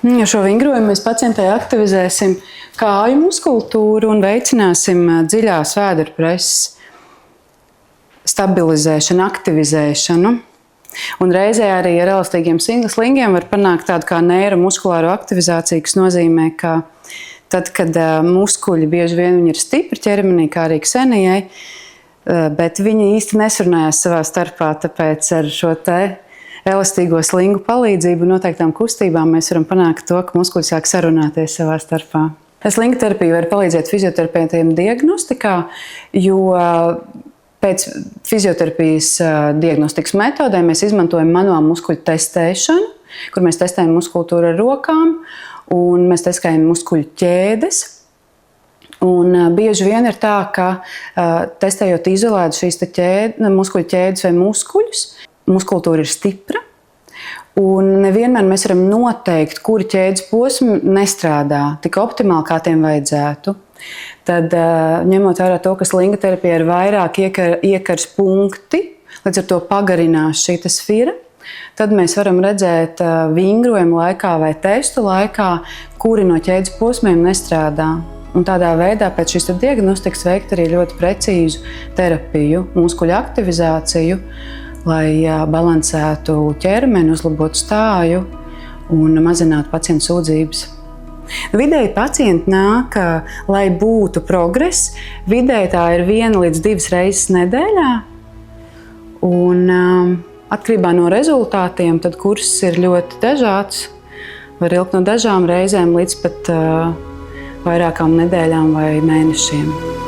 Šo vingrojumu mēs pacientai aktivizēsim kāju muskultūru un veicināsim dziļās vēdera preses stabilizēšanu, aktivizēšanu. Un reizē arī ar elastīgiem slingiem var panākt tādu kā neiromuskulāro aktivizāciju, kas nozīmē, ka tad, kad muskuļi bieži vien ir stipri ķermenī, kā arī ksenijai, bet viņi īsti nesarunājās savā starpā, tāpēc ar šo te elastīgo slingu palīdzību noteiktām kustībām mēs varam panākt to, ka muskuļi sāk sarunāties savā starpā. Slinga terapija var palīdzēt fizioterapeitiem diagnostikā, jo pēc fizioterapijas diagnostikas metodēm mēs izmantojam manuālu muskuļu testēšanu, kur mēs testējam muskultūru ar rokām un mēs testējam muskuļu ķēdes. Un bieži vien ir tā, ka testējot izolēt šīs muskuļu ķēdes vai muskuļus, muskultūra ir stipra. Un nevienmēr mēs varam noteikt, kuri ķēdes posmi nestrādā tik optimāli, kā tiem vajadzētu. Tad, ņemot vērā to, ka slinga terapija ir vairāk iekars punkti, līdz ar to pagarinās šī sfīra, tad mēs varam redzēt vingrojuma laikā vai testu laikā, kuri no ķēdes posmiem nestrādā. Un tādā veidā pēc šīs diagnostikas veikt arī ļoti precīzu terapiju, muskuļu aktivizāciju, lai balansētu ķermeni, uzlabotu stāju un mazinātu pacientu sūdzības. Vidēji pacienti nāk, lai būtu progress. Vidēji tā ir 1 līdz 2 reizes nedēļā. Un atkarībā no rezultātiem, tad kurs ir ļoti dažāds. Var ilgt no dažām reizēm līdz pat vairākām nedēļām vai mēnešiem.